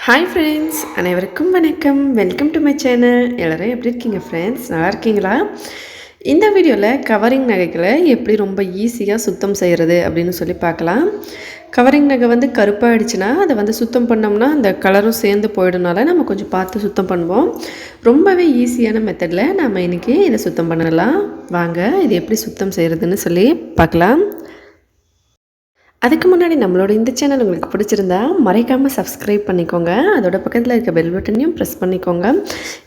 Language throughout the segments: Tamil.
ஹாய் ஃப்ரெண்ட்ஸ், அனைவருக்கும் வணக்கம். Welcome to my channel. எல்லோரும் எப்படி இருக்கீங்க ஃப்ரெண்ட்ஸ்? நல்லா இருக்கீங்களா? இந்த வீடியோவில் கவரிங் நகைகளை எப்படி ரொம்ப ஈஸியாக சுத்தம் செய்கிறது அப்படின்னு சொல்லி பார்க்கலாம். கவரிங் நகை கருப்பாகிடுச்சுன்னா அதை சுத்தம் பண்ணோம்னா அந்த கலரும் சேர்ந்து போயிடுனால நம்ம கொஞ்சம் பார்த்து சுத்தம் பண்ணுவோம். ரொம்பவே ஈஸியான மெத்தடில் நம்ம இன்றைக்கி இதை சுத்தம் பண்ணலாம். வாங்க இது எப்படி சுத்தம் செய்கிறதுன்னு சொல்லி பார்க்கலாம். அதுக்கு முன்னாடி நம்மளோட இந்த சேனல் உங்களுக்கு பிடிச்சிருந்தா மறக்காமல் சப்ஸ்கிரைப் பண்ணிக்கோங்க. அதோட பக்கத்தில் இருக்க பெல் பட்டனையும் ப்ரெஸ் பண்ணிக்கோங்க.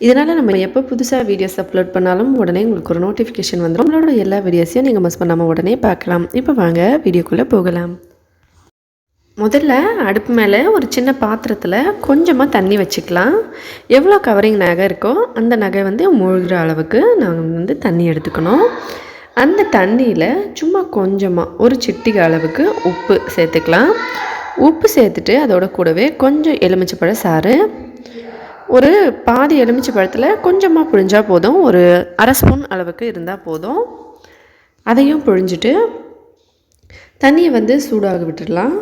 இதனால் நம்ம எப்போ புதுசாக வீடியோஸ் அப்லோட் பண்ணாலும் உடனே உங்களுக்கு ஒரு நோட்டிஃபிகேஷன் வந்துடும். நம்மளோட எல்லா வீடியோஸையும் நீங்கள் மிஸ் பண்ணாமல் உடனே பார்க்கலாம். இப்போ வாங்க வீடியோக்குள்ளே போகலாம். முதல்ல அடுப்பு மேலே ஒரு சின்ன பாத்திரத்தில் கொஞ்சமாக தண்ணி வச்சுக்கலாம். எவ்வளோ கவரிங் நகை இருக்கோ அந்த நகை மூழ்கிற அளவுக்கு நாங்கள் தண்ணி எடுத்துக்கணும். அந்த தண்ணியில் சும்மா கொஞ்சமாக ஒரு சிட்டிகை அளவுக்கு உப்பு சேர்த்துக்கலாம். உப்பு சேர்த்துட்டு அதோட கூடவே கொஞ்சம் எலுமிச்சைப்பழ சாறு, ஒரு பாதி எலுமிச்சை பழத்தில் கொஞ்சமாக புழிஞ்சால் போதும். ஒரு அரை ஸ்பூன் அளவுக்கு இருந்தால் போதும். அதையும் புழிஞ்சிட்டு தண்ணியை சூடாக விட்டுடலாம்.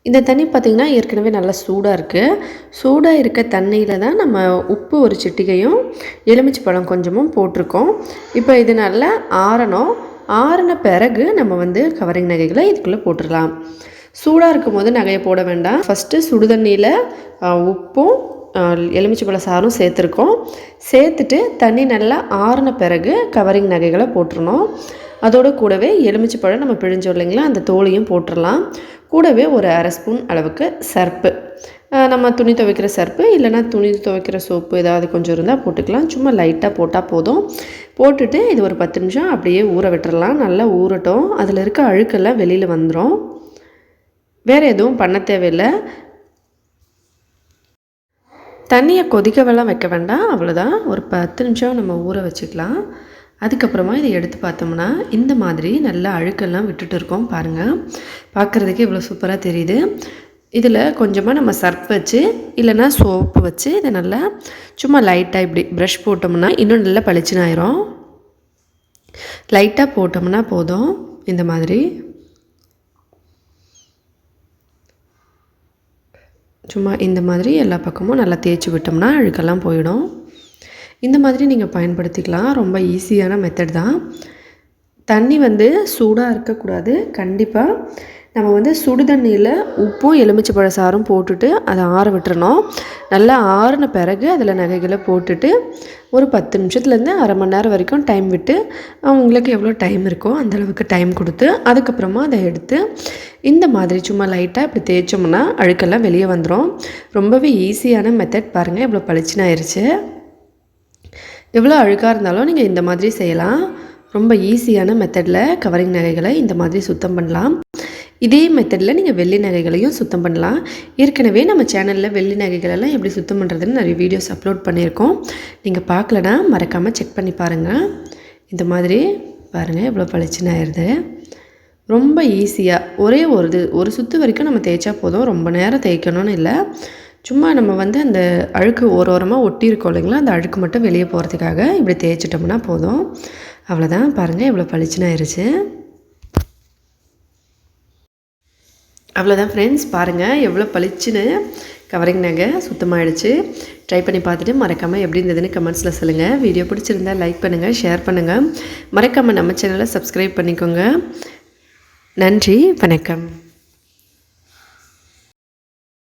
இந்த தண்ணி பார்த்திங்கன்னா ஏற்கனவே நல்லா சூடாக இருக்குது. சூடாக இருக்க தண்ணியில் தான் நம்ம உப்பு ஒரு சிட்டிகையும் எலுமிச்சை பழம் கொஞ்சமும் போட்டிருக்கோம். இப்போ இது நல்லா ஆறணும். ஆறின பிறகு நம்ம கவரிங் நகைகளை இதுக்குள்ளே போட்டுடலாம். சூடாக இருக்கும் போது நகையை போட வேண்டாம். ஃபஸ்ட்டு சுடு தண்ணியில் உப்பும் எலுமிச்சை பழ சாரும் சேர்த்துருக்கோம். சேர்த்துட்டு தண்ணி நல்லா ஆறின பிறகு கவரிங் நகைகளை போட்டுடணும். அதோடு கூடவே எலுமிச்சை பழம் நம்ம பிழிஞ்சோம் இல்லைங்களா, அந்த தோலையும் போட்டுடலாம். கூடவே ஒரு அரை ஸ்பூன் அளவுக்கு சர்ப்பு, நம்ம துணி துவைக்கிற சர்ப்பு இல்லைனா துணி துவைக்கிற சோப்பு ஏதாவது கொஞ்சம் இருந்தால் போட்டுக்கலாம். சும்மா லைட்டாக போட்டால் போதும். போட்டுட்டு இது ஒரு 10 நிமிஷம் அப்படியே ஊற விட்டுறலாம். நல்லா ஊறட்டும். அதில் இருக்க அழுக்கெல்லாம் வெளியில் வந்துடும். வேறு எதுவும் பண்ண தேவையில்லை. தண்ணியை கொதிக்கவெல்லாம் வைக்க வேண்டாம். அவ்வளோதான். ஒரு 10 நிமிஷம் நம்ம ஊற வச்சுக்கலாம். அதுக்கப்புறமா இதை எடுத்து பார்த்தோம்னா இந்த மாதிரி நல்லா அழுக்கெல்லாம் விட்டுட்டு இருக்கோம். பாருங்கள், பார்க்குறதுக்கு இவ்வளோ சூப்பராக தெரியுது. இதில் கொஞ்சமாக நம்ம சர்ஃப் வச்சு இல்லைனா சோப்பு வச்சு இதை நல்லா சும்மா லைட்டாக இப்படி ப்ரஷ் போட்டோம்னா இன்னும் நல்லா பளிச்சுன்னு ஆயிரும். லைட்டாக போட்டோம்னா போதும். இந்த மாதிரி சும்மா இந்த மாதிரி எல்லா பக்கமும் நல்லா தேய்ச்சி விட்டோம்னா அழுக்கெல்லாம் போயிடும். இந்த மாதிரி நீங்கள் பயன்படுத்திக்கலாம். ரொம்ப ஈஸியான மெத்தட் தான். தண்ணி சூடாக இருக்கக்கூடாது. கண்டிப்பாக நம்ம சுடு தண்ணியில் உப்பும் எலுமிச்சை பழ சாரும் போட்டுட்டு அதை ஆற விட்டுறணும். நல்லா ஆறின பிறகு அதில் நகைகளை போட்டுட்டு ஒரு 10 நிமிஷத்துலேருந்து அரை மணி நேரம் வரைக்கும் டைம் விட்டு உங்களுக்கு எவ்வளோ டைம் இருக்கோ அந்தளவுக்கு டைம் கொடுத்து அதுக்கப்புறமா அதை எடுத்து இந்த மாதிரி சும்மா லைட்டாக இப்படி தேய்ச்சோம்னா அழுக்கெல்லாம் வெளியே வந்துடும். ரொம்பவே ஈஸியான மெத்தட். பாருங்கள் எவ்வளோ பளிச்சுன்னு ஆயிடுச்சு. எவ்வளோ அழுக்காக இருந்தாலும் நீங்கள் இந்த மாதிரி செய்யலாம். ரொம்ப ஈஸியான மெத்தடில் கவரிங் நகைகளை இந்த மாதிரி சுத்தம் பண்ணலாம். இதே மெத்தடில் நீங்கள் வெள்ளி நகைகளையும் சுத்தம் பண்ணலாம். ஏற்கனவே நம்ம சேனலில் வெள்ளி நகைகளெல்லாம் எப்படி சுத்தம் பண்ணுறதுன்னு நிறைய வீடியோஸ் அப்லோட் பண்ணியிருக்கோம். நீங்கள் பார்க்கலனா மறக்காமல் செக் பண்ணி பாருங்கள். இந்த மாதிரி பாருங்கள் எவ்வளோ பளிச்சுன்னு ஆயிடுது. ரொம்ப ஈஸியாக ஒரே ஒரு சுற்று வரைக்கும் நம்ம தேய்ச்சா போதும். ரொம்ப நேரம் தேய்க்கணும்னு இல்லை. சும்மா நம்ம அந்த அழுக்கு ஓரமாக ஒட்டியிருக்கோம் இல்லைங்களா, அந்த அழுக்கு மட்டும் வெளியே போகிறதுக்காக இப்படி தேய்ச்சிட்டோம்னா போதும். அவ்வளோதான். பாருங்கள் எவ்வளோ பளிச்சுன்னு ஆயிடுச்சு. அவ்வளோதான் ஃப்ரெண்ட்ஸ். பாருங்கள் எவ்வளோ பளிச்சுன்னு கவரிங் நகை சுத்தமாகிடுச்சு. ட்ரை பண்ணி பார்த்துட்டு மறக்காமல் எப்படி இருந்ததுன்னு கமெண்ட்ஸில் சொல்லுங்கள். வீடியோ பிடிச்சிருந்தால் லைக் பண்ணுங்கள், ஷேர் பண்ணுங்கள். மறக்காமல் நம்ம சேனலை சப்ஸ்கிரைப் பண்ணிக்கோங்க. நன்றி, வணக்கம்.